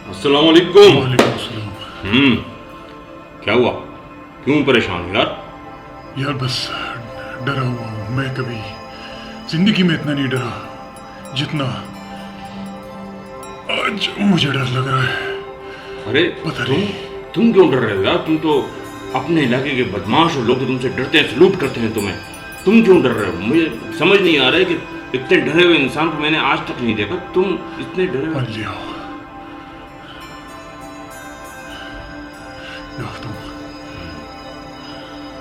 अस्सलाम वालेकुम। वालेकुम अस्सलाम। क्या हुआ? क्यों परेशान हो यार? यार बस डरा हुआ हूँ। मैं कभी जिंदगी में इतना नहीं डरा जितना आज मुझे डर लग रहा है। अरे पता तुम नहीं। तुम क्यों डर रहे हो यार? तुम तो अपने इलाके के बदमाश हो, लोग तो तुमसे डरते हैं, सलूट करते हैं तुम्हें। तुम क्यों डर रहे हो? मुझे समझ नहीं आ रहा है कि इतने डरे हुए इंसान को मैंने आज तक नहीं देखा। तुम इतने डरे हुए। मान लिया जाओ तुम।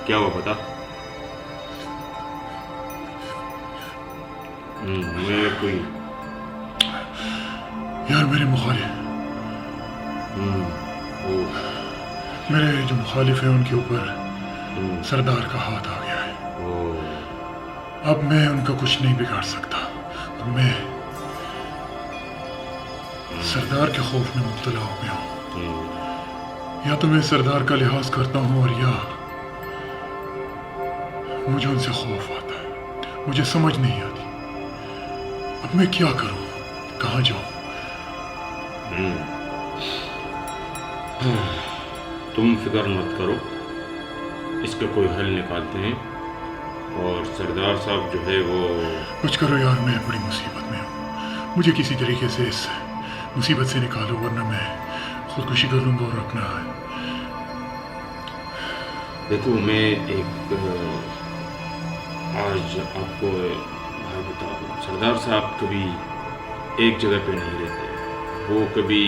क्या हुआ बता। मैं कोई यार मेरे मुखालिफ, वो मेरे जो मुखालिफ है उनके ऊपर हम्म, सरदार का हाथ आ गया है। वो अब मैं उनका कुछ नहीं बिगाड़ सकता। अब मैं सरदार के खौफ में मुब्तला हो गया हूँ। हम्म, या तो मैं सरदार का लिहाज करता हूँ और या मुझे उनसे खौफ आता है। मुझे समझ नहीं आती अब मैं क्या करूं, कहाँ जाऊं। तुम फिक्र मत करो, इसका कोई हल निकालते हैं। और सरदार साहब जो है वो कुछ करो यार, मैं बड़ी मुसीबत में हूँ। मुझे किसी तरीके से इस मुसीबत से निकालो, वरना मैं खुदकुशी कर लूंगा और अपना देखो, मैं एक आज आपको बात बता दूँ। सरदार साहब कभी एक जगह पे नहीं रहते। वो कभी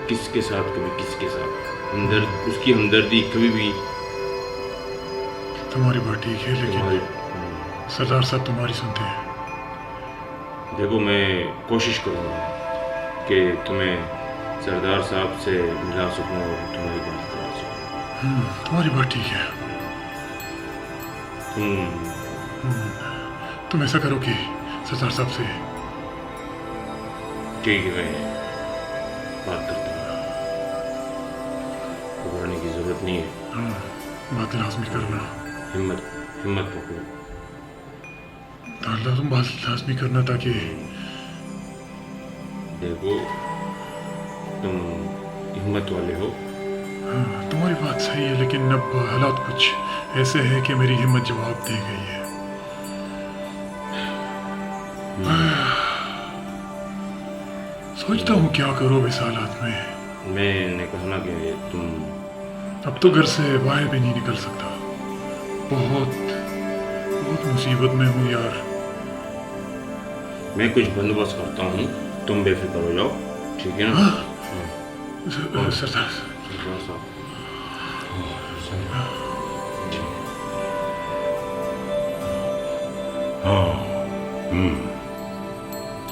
किसके साथ, कभी किसके साथ उसकी हमदर्दी कभी भी तुम्हारी बात ठीक है, तुम्हारी। लेकिन सरदार साहब तुम्हारी सुनते हैं। देखो, मैं कोशिश करूँगा कि तुम्हें सरदार साहब से मिला सकूँ और तुम्हारी बात करा सकूँ। तुम्हारी बात ठीक है। तुम ऐसा करो कि सरदार साहब से ठीक है, मैं बात करता हूँ। घबराने की जरूरत नहीं है। बात लाजमी करना। हिम्मत हिम्मत पकड़ो। तुम बात लाजमी करना ताकि देखो, तुम हिम्मत वाले हो। तुम्हारी बात सही है, लेकिन अब हालात कुछ ऐसे हैं कि मेरी हिम्मत जवाब दे गई है। सोचता हूँ क्या करूँ इस हालात में। मैंने कहा ना कि तुम अब तो घर से बाहर भी नहीं निकल सकता। बहुत बहुत मुसीबत में हूँ यार। मैं कुछ बंदोबस्त करता हूँ, तुम बेफिक्र हो जाओ, ठीक है ना? सरदार सरदार साहब, हाँ।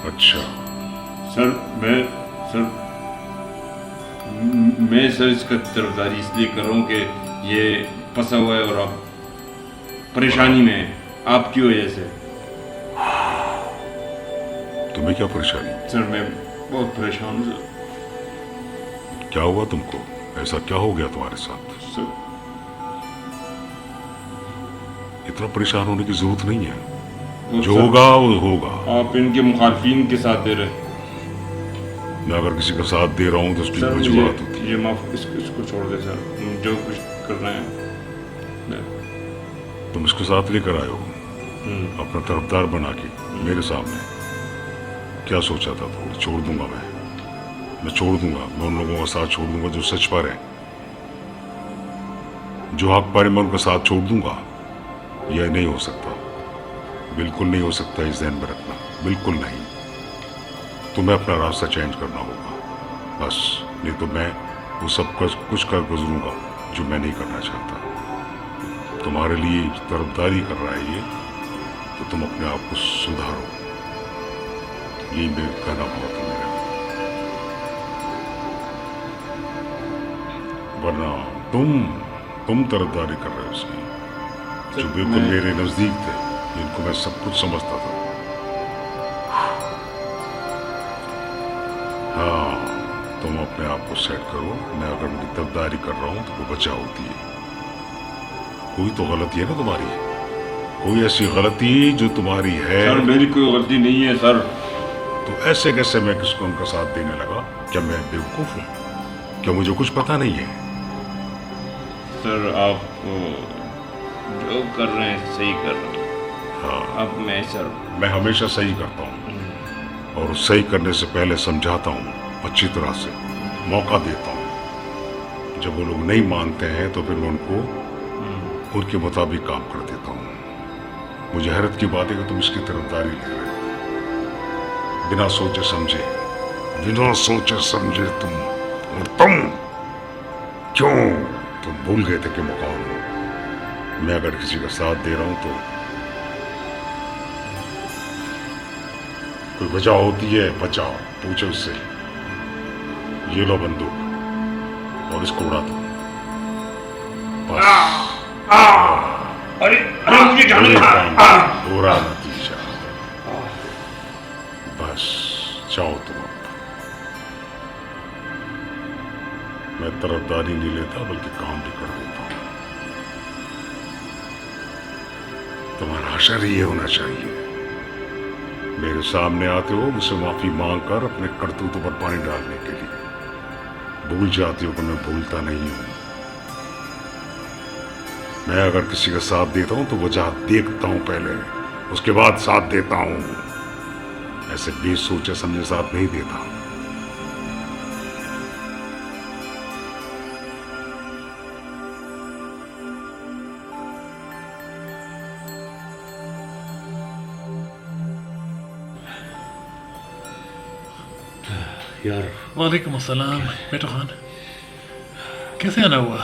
अच्छा। सर मैं सर इसका तरफदारी इसलिए कर रहा हूँ कि ये फंसा हुआ है और आप परेशानी में हैं, आपकी वजह से। तुम्हें क्या परेशानी? सर मैं बहुत परेशान हूँ सर। क्या हुआ तुमको? ऐसा क्या हो गया तुम्हारे साथ? सर इतना परेशान होने की जरूरत नहीं है। तो जो सर, होगा वो होगा। आप इनके मुखालफिन के साथ दे रहे। मैं अगर किसी का साथ दे रहा हूँ तो उसकी सर वजूहत होती है। ये माफ, इसको छोड़ दे सर, जो कुछ करना है। तुम इसको साथ लेकर आए हो अपना तरफदार बना के मेरे सामने। क्या सोचा था तुमने? छोड़ दूंगा मैं छोड़ दूंगा। मैं उन लोगों का साथ छोड़ दूंगा जो सच पर है, जो हक पर है, मैं उनका साथ छोड़ दूंगा। यह नहीं हो सकता, बिल्कुल नहीं हो सकता। इस ध्यान में रखना, बिल्कुल नहीं। तुम्हें अपना रास्ता चेंज करना होगा बस, नहीं तो मैं वो सब कुछ कर गुजरूंगा जो मैं नहीं करना चाहता। तुम्हारे लिए तरफदारी कर रहा है ये, तो तुम अपने आप को सुधारो। यही मैं कहना बहुत है मेरा। वरना तुम तरफदारी कर रहे हो उसकी, जो बिल्कुल मेरे नजदीक थे, जिनको मैं सब कुछ समझता था। हाँ, तुम अपने आप को सेट करो। मैं अगर मेरी तरफदारी कर रहा हूँ तो वो बचा होती है। कोई तो गलती है ना तुम्हारी, कोई ऐसी गलती जो तुम्हारी है। सर मेरी कोई गलती नहीं है सर। तो ऐसे कैसे मैं किसको उनका साथ देने लगा? क्या मैं बेवकूफ हूँ? क्या मुझे कुछ पता नहीं है? सर आप जो कर रहे हैं सही कर रहे हैं। हाँ, अब मैं हमेशा सही करता हूँ और सही करने से पहले समझाता हूँ, अच्छी तरह से मौका देता हूँ। जब वो लोग नहीं मानते हैं तो फिर मैं उनको उनके मुताबिक काम कर देता हूँ। मुझे हैरत की बात है कि तुम इसकी तरफदारी ले रहे हो बिना सोचे समझे तुम। और तुम क्यों? तुम भूल गए थे कि मैं कौन हूं। मैं अगर किसी का साथ दे रहा हूं तो कोई वजह होती है। वजह पूछो उससे। ये लो बंदूक और इसको उड़ा दो। बस अरे अरे मुझे जाने दो। बुरा नतीजा। बस जाओ तुम। अब मैं तरफदारी नहीं लेता बल्कि काम भी कर देता हूं। तुम्हारा असर ये होना चाहिए, मेरे सामने आते हो मुझसे माफी मांगकर अपने करतूतों पर पानी डालने के लिए। भूल जाती हो कि मैं भूलता नहीं हूं। मैं अगर किसी का साथ देता हूं तो वजह देखता हूं पहले, उसके बाद साथ देता हूं। ऐसे बेसोचे समझे साथ नहीं देता। यार वालेकुम अस्सलाम बेटा खान, कैसे आना हुआ?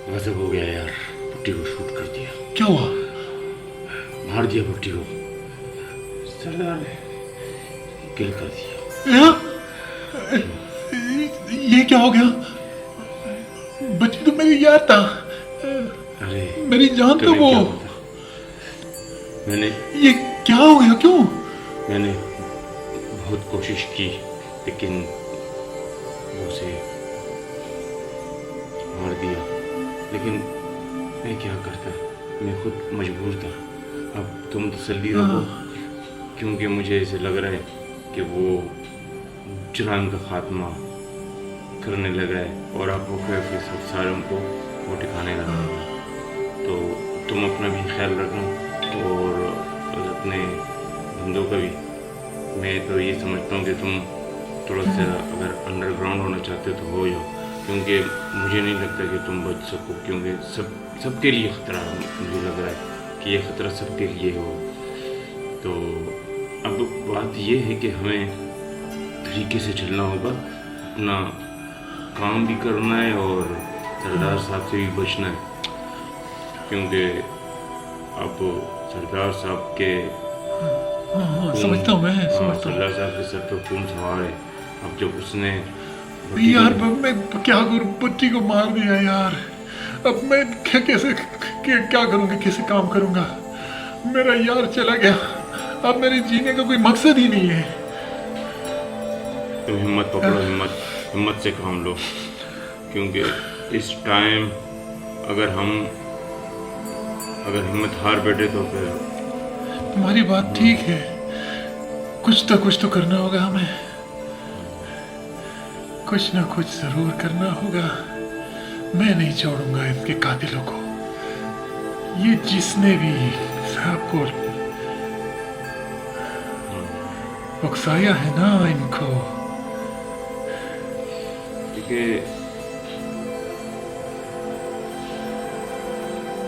गजब हो गया यार, भुट्टी को शूट कर दिया। क्या हुआ? मार दिया भुट्टी को, सरदार ने किल कर दिया। ये क्या हो गया? बच्ची तो मेरी यार था। अरे मेरी जान तो तुम्हें वो। क्या पता? मैंने ये क्या हो गया? क्यों? मैंने बहुत कोशिश की लेकिन वो उसे मार दिया। लेकिन मैं क्या करता, मैं खुद मजबूर था। अब तुम तसल्ली रखो, क्योंकि मुझे ऐसे लग रहा है कि वो जुर्म का खात्मा करने लगा है और अब वो फिर सब सारे उनको वो ठिकाने लगा है। तो तुम अपना भी ख्याल रखना और अपने बंदों का भी। मैं तो ये समझता हूँ कि तुम थोड़ा सा अगर अंडरग्राउंड होना चाहते हो तो हो जाओ, क्योंकि मुझे नहीं लगता कि तुम बच सको, क्योंकि सबके लिए ख़तरा है। मुझे लग रहा है कि ये ख़तरा सबके लिए हो। तो अब बात ये है कि हमें तरीके से चलना होगा, अपना काम भी करना है और सरदार साहब से भी बचना है, क्योंकि अब सरदार साहब के समझता हूँ, मैं समझता हूँ। सरदार साहब के सर पर खून सवार है। अब जब उसने यार मैं क्या करूँ? बच्ची को मार दिया यार। अब मैं क्या करूँगा? कैसे काम करूँगा? मेरा यार चला गया, अब मेरे जीने का कोई मकसद ही नहीं है। तुम हिम्मत पकड़ो, हिम्मत से काम लो, क्योंकि इस टाइम अगर हिम्मत हार बैठे तो फिर। तुम्हारी बात ठीक है, कुछ तो करना होगा हमें। कुछ ना कुछ जरूर करना होगा। मैं नहीं छोड़ूंगा इनके कातिलों को। ये जिसने भी साहब को उकसाया है ना, इनको क्योंकि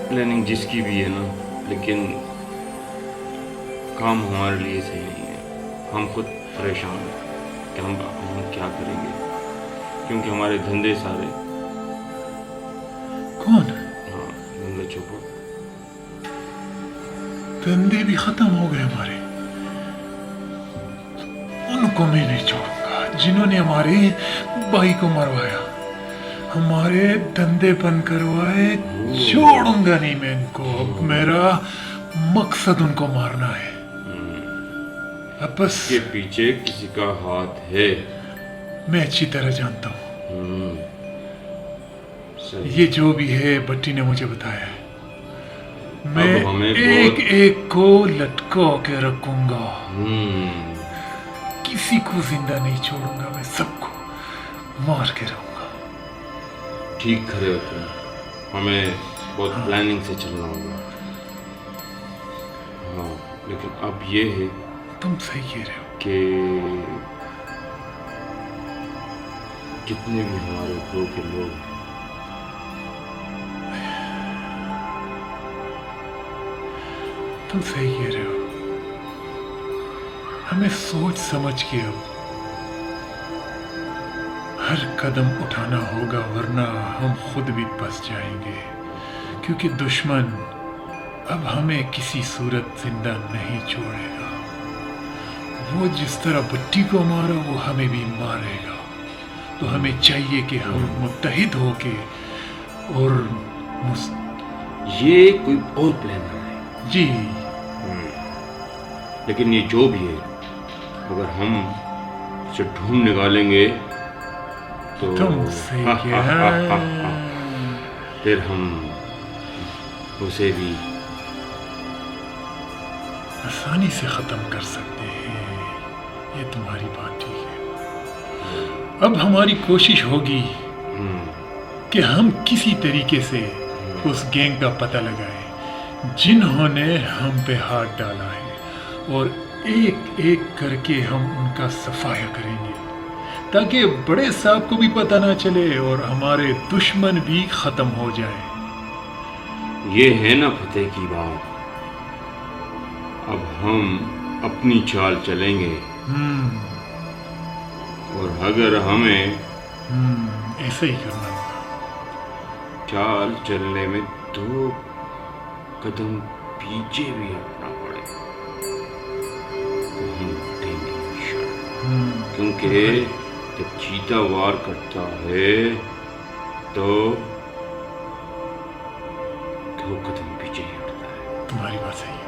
प्लानिंग जिसकी भी है ना, लेकिन काम हमारे लिए सही नहीं है। हम खुद परेशान हैं कि हम क्या करेंगे, क्योंकि हमारे धंधे सारे। कौन? हाँ, धंधे चौपड़, धंधे भी खत्म हो गए हमारे। उनको मैं नहीं छोड़ूंगा जिन्होंने हमारे भाई को मरवाया, हमारे धंधे बंद करवाए। छोड़ूंगा नहीं मैं इनको। अब मेरा मकसद उनको मारना है। अब बस के पीछे किसी का हाथ है, मैं अच्छी तरह जानता हूँ। सही। ये जो भी है बट्टी ने मुझे बताया है। मैं हमें एक एक को लटका के रखूंगा। किसी को जिंदा नहीं छोड़ूंगा, मैं सबको मार के रहूंगा। ठीक खड़े हो तुम, हमें बहुत प्लानिंग से चलना होगा। हाँ, लेकिन अब ये है तुम सही कह रहे हो। कि कितने भी हमारे ग्रुप के लोग हैं, तुम सही कह रहे हो। हमें सोच समझ के अब हर कदम उठाना होगा, वरना हम खुद भी फंस जाएंगे। क्योंकि दुश्मन अब हमें किसी सूरत जिंदा नहीं छोड़ेगा। वो जिस तरह भट्टी को मारा वो हमें भी मारेगा। तो हमें चाहिए कि हम मुत्तहिद होके और ये कोई और प्लान है जी। लेकिन ये जो भी है, अगर हम उसे ढूंढ निकालेंगे तो तुम सही कह फिर हम उसे भी आसानी से खत्म कर सकते हैं। ये तुम्हारी बात ठीक है। अब हमारी कोशिश होगी कि हम किसी तरीके से उस गैंग का पता लगाएं जिन्होंने हम पे हाथ डाला है, और एक एक करके हम उनका सफाया करेंगे ताकि बड़े साहब को भी पता ना चले और हमारे दुश्मन भी खत्म हो जाए। ये है ना फतेह की बात। अब हम अपनी चाल चलेंगे और अगर हमें ऐसा ही करना होगा। चाल चलने में 2 कदम पीछे भी हटना पड़े तो हम हटेंगे इंशाल्लाह। क्योंकि जब चीता वार करता है तो 2 कदम पीछे ही हटता है। तुम्हारी बात सही है।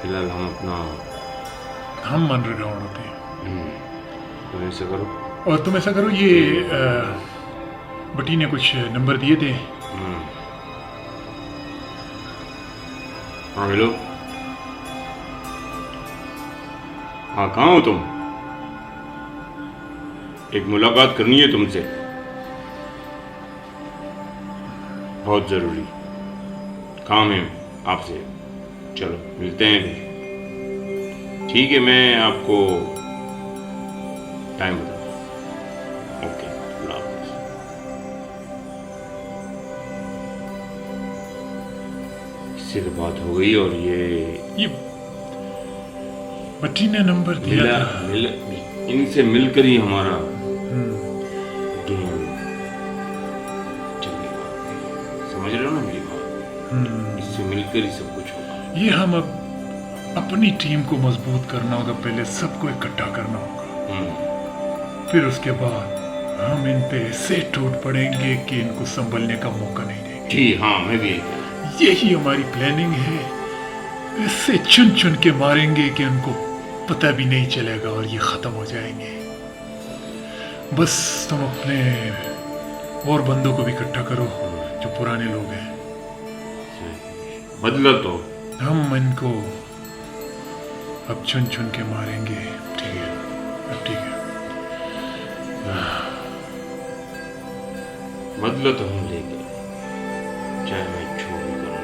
फिलहाल हम हम अंडरग्राउंड होते हैं। तुम ऐसा करो, और तुम ऐसा करो, ये बटी ने कुछ नंबर दिए थे। हाँ हेलो, हाँ कहाँ हो तुम? एक मुलाकात करनी है तुमसे, बहुत जरूरी काम है आपसे। चलो मिलते हैं फिर। ठीक है, मैं आपको टाइम बताता हूँ। ओके, अल्लाह हाफ़िज़। इससे तो बात हो गई और ये बटी ने नंबर दिया था। इनसे मिलकर ही हमारा गेम चलेगा। समझ रहे हो ना मेरी बात? इससे मिलकर ही सब कुछ होगा। ये हम अब अपनी टीम को मजबूत करना होगा। पहले सबको इकट्ठा करना होगा, फिर उसके बाद हम इन पे ऐसे टूट पड़ेंगे कि इनको संभलने का मौका नहीं देंगे। जी हाँ, मैं भी यही हमारी प्लानिंग है। ऐसे चुन चुन के मारेंगे कि उनको पता भी नहीं चलेगा और ये खत्म हो जाएंगे। बस तुम अपने और बंदों को भी इकट्ठा करो जो पुराने लोग हैं। बदला तो हम इनको अब चुन चुन के मारेंगे। ठीक है, अब ठीक है। बदला तो हम लेंगे, चाहे मैं जो भी करूँ।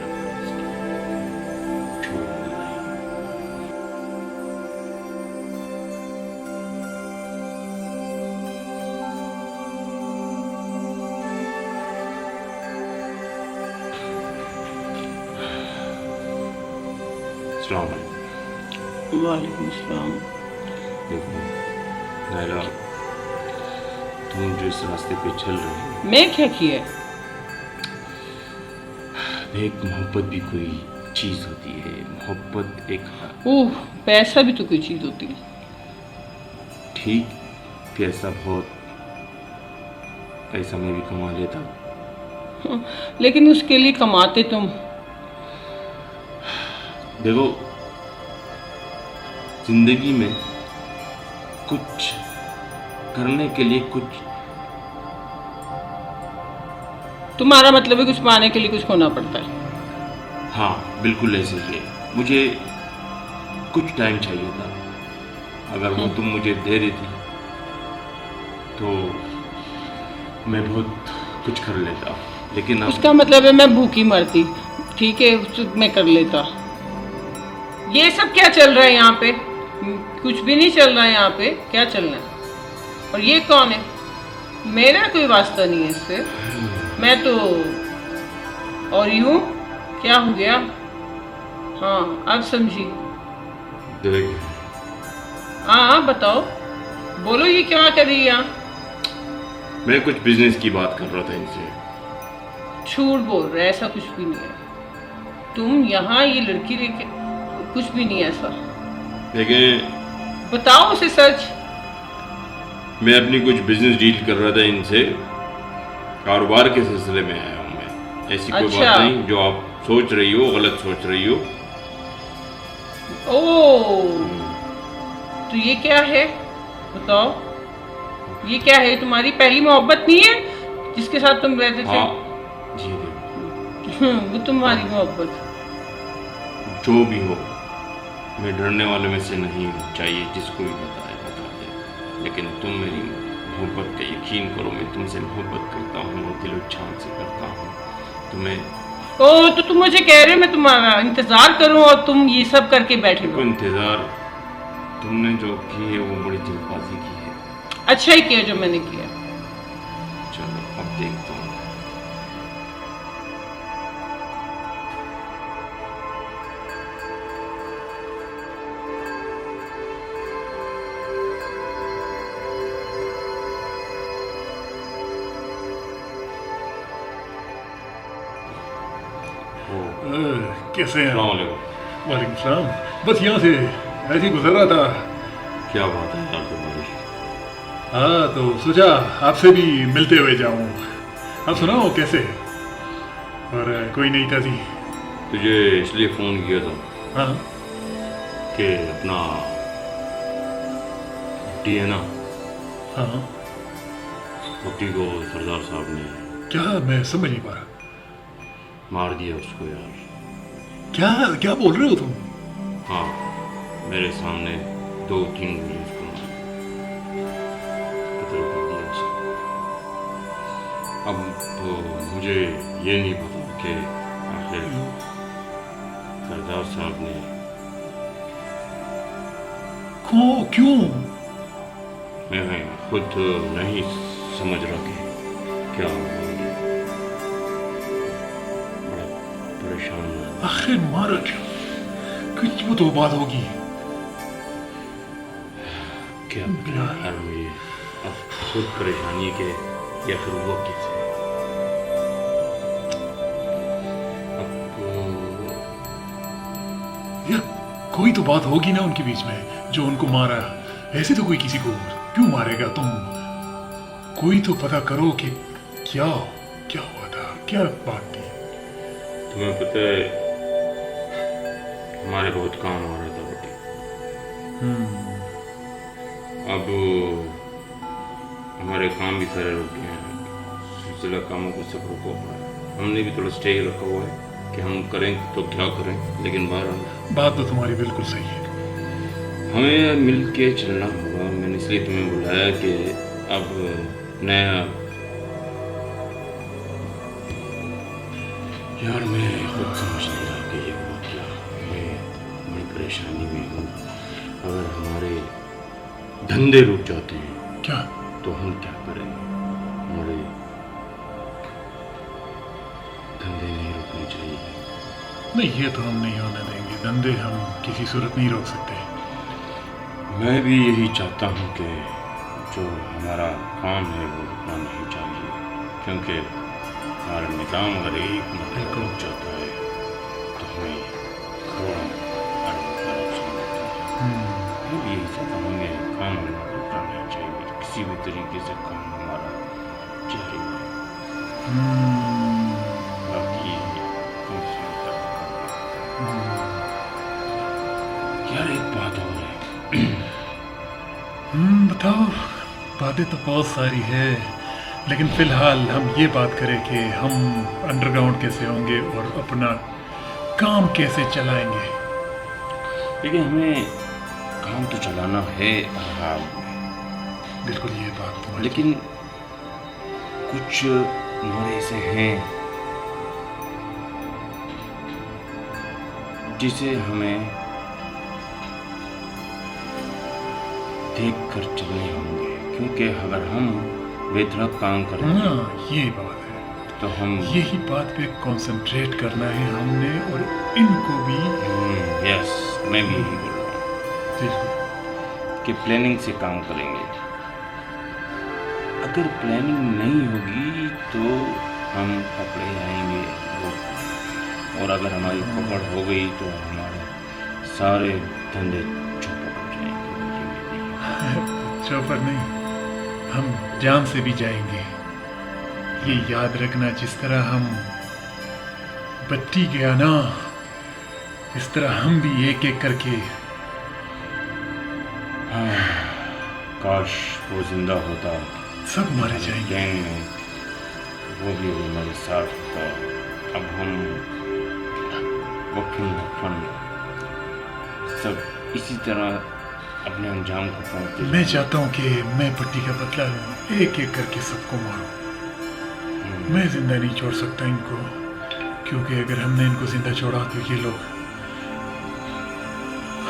वालेकुम सलाम। देखो नायरा, तुम जो इस रास्ते पे चल रहे हो, मैं क्या किया? एक मोहब्बत भी कोई चीज होती है। मोहब्बत एक ओह, पैसा भी तो कोई चीज होती है। ठीक, पैसा बहुत, पैसा मैं भी कमा लेता, लेकिन उसके लिए कमाते तुम। देखो जिंदगी में कुछ करने के लिए कुछ, तुम्हारा मतलब है कुछ पाने के लिए कुछ खोना पड़ता है। हाँ बिल्कुल ऐसे ही है। मुझे कुछ टाइम चाहिए था अगर वो तुम मुझे दे देती तो मैं बहुत कुछ कर लेता, लेकिन अब उसका मतलब है मैं भूखी मरती। ठीक है, मैं कर लेता। ये सब क्या चल रहा है यहाँ पे? कुछ भी नहीं चल रहा है यहाँ पे। क्या चल रहा है? और ये कौन है? मेरा कोई वास्ता नहीं है इससे। मैं तो और यूं क्या हो गया? हाँ, अब समझी। देख, हाँ बताओ, बोलो ये क्या कर रही है यहाँ? मैं कुछ बिजनेस की बात कर रहा था इनसे। झूठ बोल रहे, ऐसा कुछ भी नहीं है। तुम यहाँ ये लड़की लेके, कुछ भी नहीं है ऐसा। लेकिन बताओ उसे सच। मैं अपनी कुछ बिजनेस डील कर रहा था इनसे, कारोबार के सिलसिले में आया हूँ मैं। ऐसी कोई अच्छा। बात नहीं जो आप सोच रही हो, गलत सोच रही हो। ओ, तो ये क्या है? बताओ, ये क्या है? तुम्हारी पहली मोहब्बत नहीं है जिसके साथ तुम रहते थे? हाँ जी देखो, वो तुम्हारी मोहब्बत। जो भी हो, मैं डरने वालों में से नहीं हूँ। चाहिए जिसको भी बताए बता दे, लेकिन तुम मेरी मोहब्बत का यकीन करो। मैं तुमसे मोहब्बत करता हूँ और दिलो जान से करता हूँ। तुम्हें ओ, तो तुम मुझे कह रहे हो मैं तुम्हारा इंतजार करूं और तुम ये सब करके बैठे देखो, हो? इंतजार तुमने जो की है वो बड़ी जल्दबाजी की है। अच्छा ही किया जो मैंने किया। चलो अब देखता हूँ। कैसे हैं? अस्सलाम वालेकुम। वालेकुम सलाम। बस यहाँ से ऐसे ही गुजर रहा था। क्या बात है यार तुम्हारी? हाँ, तो सोचा आपसे भी मिलते हुए जाऊं। आप सुनाओ कैसे? और कोई नई ताज़ी? तुझे इसलिए फ़ोन किया था हाँ कि अपना कुट्टी है ना, हाँ। कुट्टी को सरदार साहब ने क्या? मैं समझ नहीं पा रहा। मार दिया उसको यार। क्या क्या बोल रहे हो तुम? हाँ, मेरे सामने 2-3 गोली उसको मारी, कत्ल कर दिया उसको। अब तो मुझे ये नहीं पता कि आखिर सरदार साहब ने क्यों? मैं खुद नहीं समझ रहा कि क्या हुआ। बड़ा परेशान हूँ। आखिर मारा क्यों? कुछ वो तो बात होगी। क्या यार, मुझे अब खुद परेशानी है कि या फिर हुआ कैसे। या कोई तो बात होगी ना उनके बीच में जो उनको मारा। ऐसे तो कोई किसी को क्यों मारेगा? तुम कोई तो पता करो कि क्या हुआ था, क्या बात थी। तुम्हें पता है, हमारे बहुत काम हो रहा था बेटी। अब हमारे काम भी सारे रुक गए हैं। सिलसिला कामों को सब रुका हुआ है। हमने भी थोड़ा स्टे रखा हुआ है कि हम करें तो क्या करें, लेकिन बहरहाल बात तो तुम्हारी बिल्कुल सही है। हमें मिल के चलना होगा। मैंने इसलिए तुम्हें बुलाया कि अब नया यार, मैं खुद समझ नहीं रहा कि ये हुआ क्या। मैं बड़ी परेशानी में हूँ। अगर हमारे धंधे रुक जाते हैं क्या? तो हम क्या करेंगे? हमारे धंधे नहीं रुकने चाहिए। नहीं, ये तो हम नहीं होने देंगे। धंधे हम किसी सूरत नहीं रोक सकते। मैं भी यही चाहता हूँ कि जो हमारा काम है वो रुकना नहीं चाहिए, क्योंकि हमारा निज़ाम अगर एक मतलब रुक जाता है तो हमें करोड़ों अरबों का नुकसान होता है। मैं भी यही चाहता हूँ कि काम हमारा रुकना नहीं चाहिए। किसी भी तरीके से काम हमारा जारी रहे। बाकी तुम सुनता यार, एक बात और है। बताओ। बातें तो बहुत सारी है, लेकिन फिलहाल हम ये बात करें कि हम अंडरग्राउंड कैसे होंगे और अपना काम कैसे चलाएंगे। लेकिन हमें काम तो चलाना है आराम में, बिल्कुल ये बात तुम्हारी लेकिन कुछ लोग ऐसे हैं जिसे हमें देख कर चलने होंगे, क्योंकि अगर हम बेतरक काम करें हाँ, ये बात है। तो हम यही बात पे कंसंट्रेट करना है हमने, और इनको भी यस, मैं भी यही बोल रहा हूँ बिल्कुल कि प्लानिंग से काम करेंगे। अगर प्लानिंग नहीं होगी तो हम पकड़े जाएंगे वो, और अगर हमारी पकड़ हो गई तो हमारे सारे धंधे चौपट हो जाएंगे। चौपर नहीं, हम जान से भी जाएंगे। ये याद रखना, जिस तरह हम बट्टी गया ना, इस तरह हम भी एक एक करके। हाँ, काश वो जिंदा होता, सब मारे जाएंगे। गैंग में वो भी हमारे साथ होता। अब हम वफन सब इसी तरह अपने अंजाम को पहुंचते। मैं चाहता हूँ कि मैं पट्टी का बदला लूँ, एक एक करके सबको मारूं। मैं जिंदा नहीं छोड़ सकता इनको, क्योंकि अगर हमने इनको जिंदा छोड़ा तो ये लोग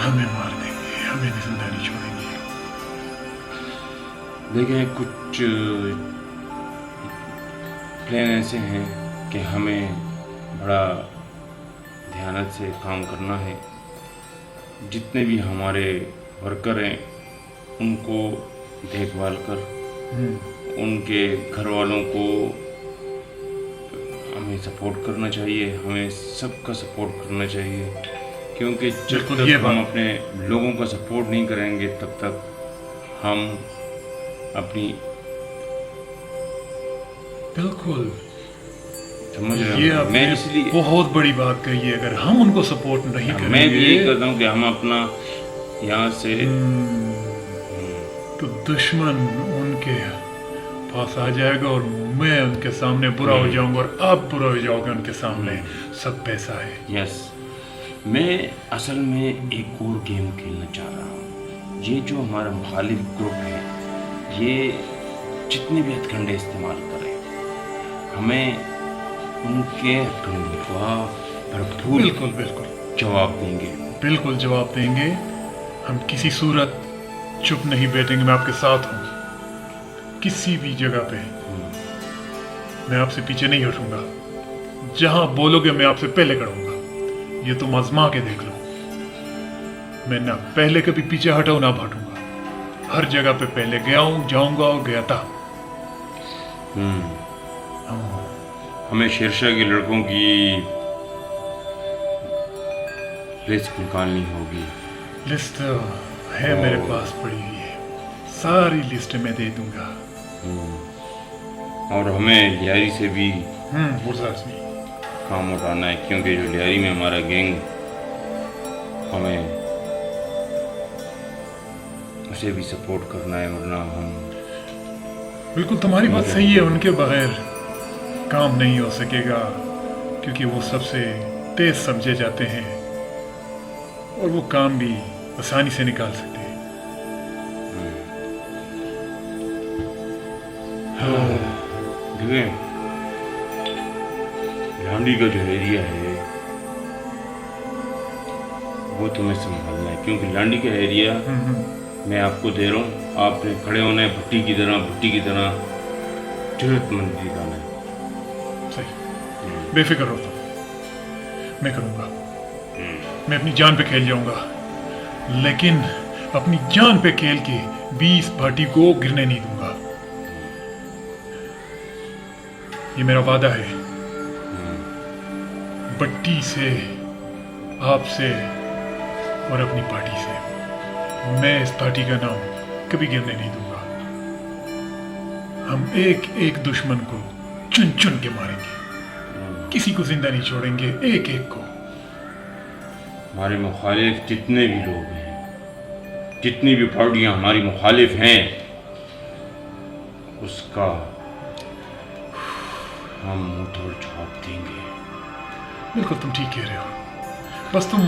हमें मार देंगे, हमें भी जिंदा नहीं छोड़ेंगे। देखें, कुछ प्लान ऐसे हैं कि हमें बड़ा ध्यान से काम करना है। जितने भी हमारे वर्कर हैं उनको देखभाल कर, उनके घर वालों को हमें सपोर्ट करना चाहिए, हमें सबका सपोर्ट करना चाहिए, क्योंकि जब बिल्कुल ये तक हम अपने लोगों का सपोर्ट नहीं करेंगे तब तक हम अपनी, बिल्कुल समझ रहे ये हो, मैं आपने इसलिए बहुत बड़ी बात कही है। अगर हम उनको सपोर्ट नहीं करेंगे, मैं भी यही करता हूँ कि हम अपना यहाँ से तो दुश्मन उनके पास आ जाएगा और मैं उनके सामने बुरा हो जाऊंगा और आप बुरा हो जाओगे उनके सामने। सब पैसा है। यस, मैं असल में एक और गेम खेलना चाह रहा हूँ। ये जो हमारा मुखालिफ ग्रुप है, ये जितने भी हथकंडे इस्तेमाल करें, हमें उनके हथकंडों का भरपूर बिल्कुल बिल्कुल जवाब देंगे। बिल्कुल जवाब देंगे। हम किसी सूरत चुप नहीं बैठेंगे। मैं आपके साथ हूँ, किसी भी जगह पे मैं आपसे पीछे नहीं हटूंगा। जहां बोलोगे मैं आपसे पहले करूंगा। ये तुम आजमा के देख लो। मैं ना पहले कभी पीछे हटाऊं ना हटूंगा। हर जगह पे पहले गया हूं, जाऊंगा और गया था। हमें शेरशाह के लड़कों की लिस्ट निकालनी होगी। लिस्ट है मेरे पास पड़ी हुई है, सारी लिस्ट मैं दे दूंगा। और हमें लियारी से भी काम उठाना है, क्योंकि जो लियारी में हमारा गैंग, हमें उसे भी सपोर्ट करना है, वरना हम। बिल्कुल तुम्हारी बात सही है। उनके बगैर काम नहीं हो सकेगा, क्योंकि वो सबसे तेज समझे जाते हैं और वो काम भी आसानी से निकाल सकते हैं। देखें, लांडी का जो एरिया है वो तुम्हें संभालना है, क्योंकि लांडी का एरिया मैं आपको दे रहा हूँ। आपने खड़े होना है भट्टी की तरह जरूरतमंद दिखाना है। सही, बेफिक्र हो तुम, मैं करूंगा। मैं अपनी जान पे खेल जाऊंगा, लेकिन अपनी जान पे खेल के 20 भाटी को गिरने नहीं दूंगा। ये मेरा वादा है, बट्टी से, आपसे और अपनी पार्टी से। मैं इस पार्टी का नाम कभी गिरने नहीं दूंगा। हम एक एक दुश्मन को चुन चुन के मारेंगे, किसी को जिंदा नहीं छोड़ेंगे, एक एक को। हमारे मुखालिफ जितने भी लोग हैं, जितनी भी पार्टियां हमारी मुखालिफ हैं, उसका हम मुंह तोड़ जवाब देंगे। बिल्कुल तुम ठीक कह रहे हो। बस तुम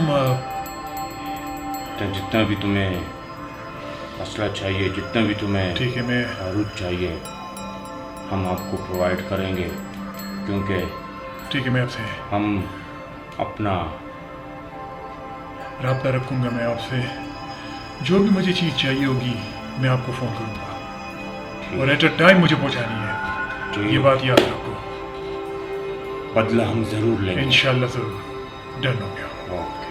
तो जितना भी तुम्हें असला चाहिए, जितना भी तुम्हें ठीक है, मैं बारूद चाहिए हम आपको प्रोवाइड करेंगे, क्योंकि ठीक है, मैं आपसे हम अपना रब्ता रखूंगा। मैं आपसे जो भी मुझे चीज़ चाहिए होगी मैं आपको फ़ोन करूंगा, और एट अ टाइम मुझे पहुंचानी है। ठीक। ये बात याद रखो। बदला हम ज़रूर लेंगे। इंशाल्लाह ज़रूर। डन हो गया। ओके।